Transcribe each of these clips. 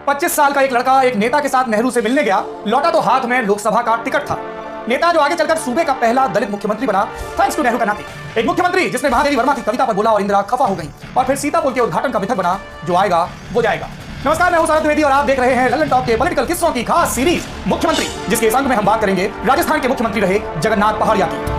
25 साल का एक लड़का एक नेता के साथ नेहरू से मिलने गया, लौटा तो हाथ में लोकसभा का टिकट था। नेता जो आगे चलकर सूबे का पहला दलित मुख्यमंत्री बना, थैंक्स टू नेहरू का नाते। एक मुख्यमंत्री जिसने महादेवी वर्मा की कविता पर बोला और इंदिरा खफा हो गई, और फिर सीतापुर के उद्घाटन का मिथक बना, जो आएगा वो जाएगा। नमस्कार, मैं हूं शरद द्विवेदी और आप देख रहे हैं लल्लन टॉप के पॉलिटिकल किस्सों की खास सीरीज मुख्यमंत्री, जिसके इस अंक में हम बात करेंगे राजस्थान के मुख्यमंत्री रहे जगन्नाथ पहाड़िया की।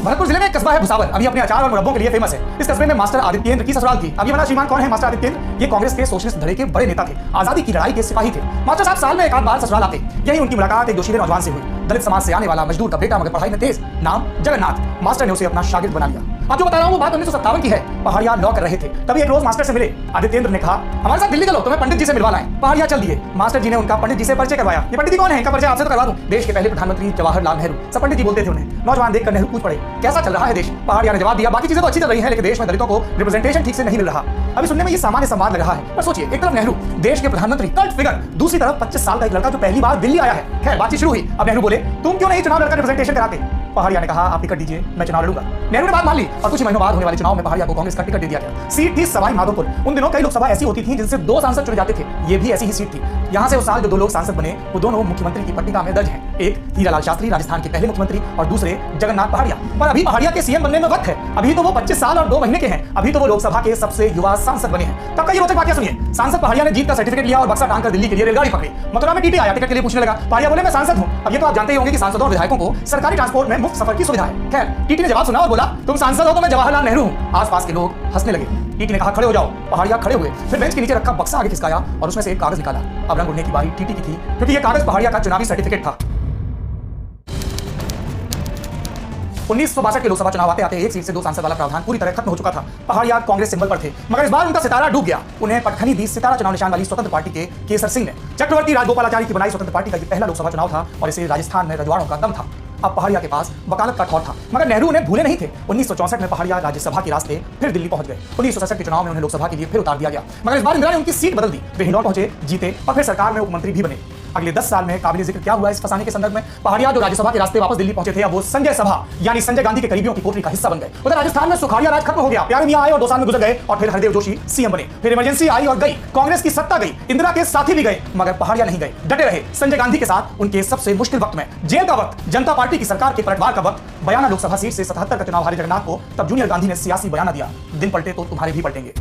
भरतपुर जिले में एक कस्बा है भुसावर, अभी अपने अचार और मुरब्बों के लिए फेमस है। इस कस्बे में मास्टर आदित्येंद्र की ससुराल थी। अब ये बना श्रीमान कौन है मास्टर आदित्येंद्र? ये कांग्रेस के सोशलिस्ट धड़े के बड़े नेता थे, आजादी की लड़ाई के सिपाही थे। मास्टर साहब साल में एक आध बार ससुराल आते। यही उनकी मुलाकात एक जोशीले नौजवान से हुई, दलित समाज से आने वाला मजदूर का बेटा, मगर पढ़ाई में तेज, नाम जगन्नाथ। मास्टर ने उसे अपना शागिर्द बना लिया। अब जो बता रहा हूँ वो बात 1957 की है। पहाड़िया लॉ कर रहे थे, तभी एक रोज मास्टर से मिले। आदित्येंद्र ने कहा, हमारे साथ दिल्ली चलो, तुम्हें पंडित जी से मिलवा लाएं। पहाड़िया चल दिए। मास्टर जी ने उनका पंडित जी से परिचय करवाया। ये पंडित जी कौन है? इनका परिचय आपसे तो करवा दूं। देश के पहले प्रधानमंत्री जवाहरलाल नेहरू। सब पंडित जी बोलते थे उन्हें। नौजवान देखकर नेहरू पूछ पड़े, कैसा चल रहा है देश? पहाड़िया ने जवाब दिया, बाकी चीजें तो अच्छी चल रही है, लेकिन देश में दलितों को रिप्रेजेंटेशन ठीक से नहीं मिल रहा। अभी सुनने में ये सामान्य संवाद लग रहा है, पर सोचिए, एक तरफ नेहरू देश के प्रधानमंत्री, कल्ट फिगर, दूसरी तरफ 25 साल का एक लड़का जो पहली बार दिल्ली आया है। खैर, बातचीत शुरू हुई। अब नेहरू बोले, तुम क्यों नहीं चुनाव लड़कर रिप्रेजेंटेशन कराते? पहाड़िया ने कहा, आप टिकट दीजिए, मैं चुनाव लड़ूंगा। नेहरू ने बात मान ली और कुछ महीनों बाद होने वाले चुनाव में पहाड़िया को कांग्रेस का टिकट दे दिया गया। सीट थी सवाई माधोपुर। उन दिनों कई लोकसभा ऐसी होती थी जिनसे 2 सांसद चुने जाते थे, ये भी ऐसी ही सीट थी। यहाँ से उस साल जो 2 लोग सांसद बने, वो दोनों मुख्यमंत्री की पट्टिका में दर्ज हैं। एक हीरालाल शास्त्री, राजस्थान के पहले मुख्यमंत्री, और दूसरे जगन्नाथ पहाड़िया। पर अभी पहाड़िया के सीएम बनने में वक्त है। अभी तो वो 25 साल और 2 महीने के हैं। अभी तो वो लोकसभा के सबसे युवा सांसद बने हैं। तब का ये रोचक वाकया सुनिए। सांसद पहाड़िया ने जीत का सर्टिफिकेट लिया और बक्सा टांगकर दिल्ली के लिए रेलगाड़ी पकड़ी। मथुरा में टीटी आया, टिकट के लिए पूछने लगा। पहाड़िया बोले, मैं सांसद हूँ। अब ये तो आप जानते ही होंगे कि सांसदों और विधायकों को सरकारी ट्रांसपोर्ट में मुफ्त सफर की सुविधा है। खैर, टीटी ने जवाब सुना और बोला, तुम सांसद हो तो मैं जवाहरलाल नेहरू हूँ। आसपास के लोग हंसने लगे। टीटी ने कहा, खड़े हो जाओ। पहाड़िया खड़े हुए, फिर बेंच के नीचे रखा बक्सा आगे खिसकाया और उसमें से एक कागज निकाला। अब रंग उड़ने की बारी टीटी की थी, क्योंकि यह कागज पहाड़िया का चुनावी सर्टिफिकेट था। 1962 के लोकसभा चुनाव आते आते एक सीट से 2 सांसद वाला प्रावधान पूरी तरह खत्म हो चुका था। पहाड़िया कांग्रेस सिंबल पर थे, मगर इस बार उनका सितारा डूब गया। उन्हें पटखनी दी सितारा चुनाव निशान वाली स्वतंत्र पार्टी के केसर सिंह ने। चक्रवर्ती राजगोपालाचारी की बनाई स्वतंत्र पार्टी का पहला लोकसभा चुनाव था और इसे राजस्थान में रजवाड़ों का दम था। अब पहाड़िया के पास वकालत का ठौर था, मगर नेहरू उन्हें भूले नहीं थे। 1964 में पहाड़िया राज्यसभा के रास्ते फिर दिल्ली पहुंच गए। 1967 के चुनाव में उन्हें लोकसभा के लिए फिर उतार दिया गया, मगर इस बार इंदिरा ने उनकी सीट बदल दी। वे हिंदौर पहुंचे, जीते और फिर सरकार में उपमंत्री भी बने। अगले 10 साल में काबिल जिक्र क्या हुआ इस फसाने के संदर्भ में? पहाड़िया जो राज्यसभा के रास्ते वापस दिल्ली पहुंचे थे, अब वो संजय सभा यानी संजय गांधी के करीबियों की कोठरी का हिस्सा बन गए। उधर राजस्थान में सुखाड़िया राज खत्म हो गया। प्यारे मियां आए और 2 साल में गुजर गए, और फिर हरदेव जोशी सीएम बने। फिर इमरजेंसी आई और गई, कांग्रेस की सत्ता गई, इंदिरा के साथी भी गए, मगर पहाड़िया नहीं गए, डटे रहे संजय गांधी के साथ उनके सबसे मुश्किल वक्त में। जेल का वक्त, जनता पार्टी की सरकार के पलटवार का वक्त, बयाना लोकसभा सीट से 77 का चुनाव हारे जगन्नाथ को तब जूनियर गांधी ने सियासी बयाना दिया, दिन पलटे तो तुम्हारे भी पलटेंगे।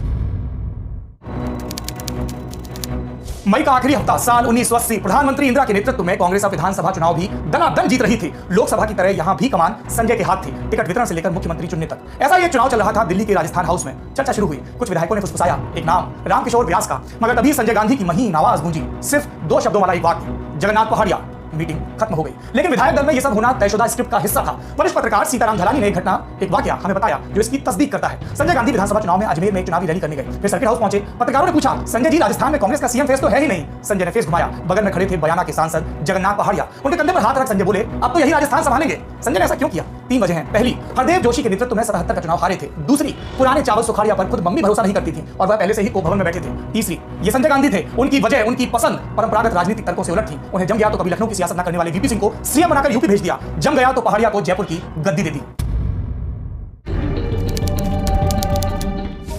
मई का आखिरी हफ्ता साल 1980, प्रधानमंत्री इंदिरा के नेतृत्व में कांग्रेस अब विधानसभा चुनाव भी दनादन जीत रही थी। लोकसभा की तरह यहां भी कमान संजय के हाथ थी, टिकट वितरण से लेकर मुख्यमंत्री चुनने तक। ऐसा ये चुनाव चल रहा था दिल्ली के राजस्थान हाउस में। चर्चा शुरू हुई, कुछ विधायकों ने फुसफुसाया एक नाम, रामकिशोर व्यास का, मगर तभी संजय गांधी की महीन आवाज गूंजी। सिर्फ 2 शब्दों वाला एक वाक्य, जगन्नाथ पहाड़िया। मीटिंग खत्म हो गई, लेकिन विधायक दल में यह सब होना तयशुदा स्क्रिप्ट का हिस्सा था। वरिष्ठ पत्रकार सीताराम धलानी ने एक घटना, एक वाकया हमें बताया जो इसकी तस्दीक करता है। संजय गांधी विधानसभा चुनाव में अजमेर में एक चुनावी रैली करने गए, फिर सर्किट हाउस पहुंचे। पत्रकारों ने पूछा, संजय जी, राजस्थान में कांग्रेस का सीएम फेस तो है ही नहीं। संजय ने फेस घुमाया। बगल में खड़े थे बयाना के सांसद जगन्नाथ पहाड़िया। उनके कंधे पर हाथ रख संजय बोले, अब तो यही राजस्थान संभालेंगे। संजय ने ऐसा क्यों किया? 3 वजह हैं। पहली, हरदेव जोशी के नेतृत्व में 77 का चुनाव हारे थे। दूसरी, पुराने चावल सुखाड़िया पर खुद मम्मी भरोसा नहीं करती थी और वह पहले से ही कोप भवन में बैठे थे। तीसरी, ये संजय गांधी थे, उनकी वजह, उनकी पसंद परंपरागत राजनीतिक तर्कों से उलट थी। उन्हें जम गया तो कभी लखनऊ की सियासत न करने वाले वीपी सिंह को सीएम बनाकर यूपी भेज दिया, जम गया तो पहाड़िया को जयपुर की गद्दी दे दी।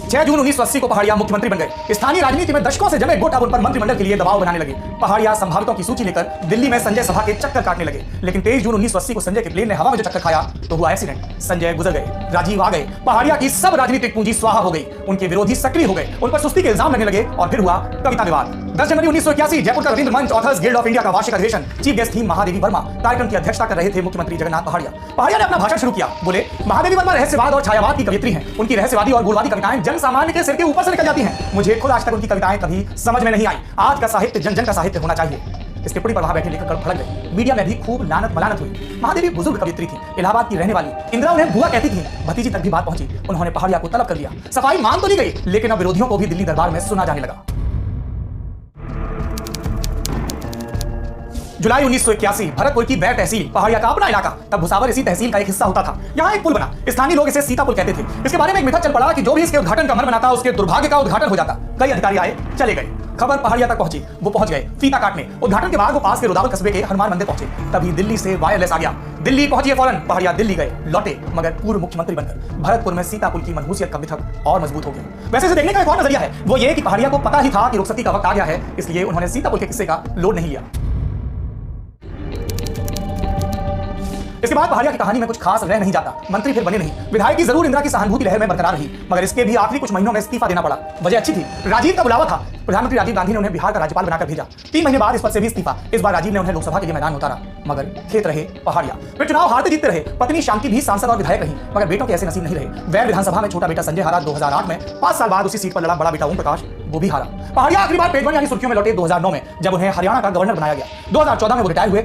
6 जून 1980 को पहाड़िया मुख्यमंत्री बन गए। स्थानीय राजनीति में दशकों से जमे गुट अब उन पर मंत्रिमंडल के लिए दबाव बनाने लगे। पहाड़िया संभावितों की सूची लेकर दिल्ली में संजय सभा के चक्कर काटने लगे, लेकिन 23 जून 1980 को संजय के प्लेन ने हवा में जो चक्कर खाया तो हुआ एक्सीडेंट। संजय गुजर गए, राजीव आ गए, पहाड़िया की सब राजनीतिक पूंजी स्वाहा हो गई, उनके विरोधी सक्रिय हो गए, उन पर सुस्ती के इल्जाम लगने लगे और फिर हुआ कविता विवाद। 10 जनवरी 1981 जयपुर का रविंद्र मंच ऑथर्स गिल्ड ऑफ इंडिया का वार्षिक अधिवेशन, चीफ गेस्ट थी महादेवी वर्मा। कार्यक्रम की अध्यक्षता कर रहे थे मुख्यमंत्री जगन्नाथ पहाड़िया। पहाड़िया ने अपना भाषण शुरू किया, बोले, महादेवी वर्मा रहस्यवाद और छायावाद की कवियत्री हैं। उनकी रहस्यवादी और गूढ़वादी कविताएं जन सामान्य के सिर के ऊपर से निकल जाती हैं। मुझे खुद आज तक उनकी कविताएं कभी समझ में नहीं आई। आज का साहित्य जन जन का साहित्य होना चाहिए। इस टिप्पणी पर वहां बैठे लेखक भड़क गए। मीडिया में भी खूब लानत मलानत हुई। महादेवी बुजुर्ग कवियत्री थी, इलाहाबाद की रहने वाली। इंदिरा उन्हें बुआ कहती थी। भतीजी तक भी बात पहुंची। उन्होंने पहाड़िया को तलब कर लिया। सफाई मान तो ली गई, लेकिन अब विरोधियों को भी दिल्ली दरबार में सुना जाने लगा। जुलाई 1981, भरतपुर की बैर तहसील, पहाड़िया का अपना इलाका। तब भुसावर इसी तहसील का एक हिस्सा होता था। यहाँ एक पुल बना, स्थानीय लोग इसे सीतापुर कहते थे। इसके बारे में एक मिथक चल पड़ा कि जो भी इसके उद्घाटन का मन बनाता उसके दुर्भाग्य का उद्घाटन हो जाता। कई अधिकारी आए, चले गए। खबर पहाड़िया तक पहुंची, वो पहुंच गए फीता काटने। उद्घाटन के बाद वो पास के रुदावल कस्बे के हनुमान मंदिर पहुंचे। तभी दिल्ली से वायरलेस आ गया, दिल्ली पहुंचिए फौरन। पहाड़िया दिल्ली गए, लौटे, मगर पूर्व मुख्यमंत्री बनकर। भरतपुर में सीता पुल की मनहूसियत का मिथक और मजबूत हो गया। वैसे इसे देखने का एक और नजरिया है, वो ये कि पहाड़िया को पता ही था कि रुखसती का वक्त आ गया है, इसलिए उन्होंने सीता पुल के किस्से का लोड नहीं लिया। इसके बाद पहाड़िया की कहानी में कुछ खास रह नहीं जाता। मंत्री फिर बने नहीं, विधायक की जरूर इंदिरा की सहानुभूति लहर में बरकरार रही, मगर इसके भी आखिरी कुछ महीनों में इस्तीफा देना पड़ा। वजह अच्छी थी, राजीव का बुलावा था। प्रधानमंत्री राजीव गांधी ने उन्हें बिहार का राज्यपाल बनाकर भेजा। 3 महीने बाद इस पद से भी इस्तीफा। इस बार राजीव ने उन्हें लोकसभा के लिए मैदान में उतारा, मगर खेत रहे पहाड़िया। फिर चुनाव हारते जीतते रहे। पत्नी शांति भी सांसद और विधायक रही, मगर बेटों के ऐसे नसीब नहीं रहे। वैर विधानसभा में छोटा बेटा संजय हारा 2008 में। 5 साल बाद उसी सीट पर लड़ा बड़ा बेटा ओम प्रकाश, वो भी हारा। पहाड़िया आखिरी बार पेट भर यानी सुर्खियों में लौटे 2009 में, जब उन्हें हरियाणा का गवर्नर बनाया गया। 2014 में वो रिटायर हुए।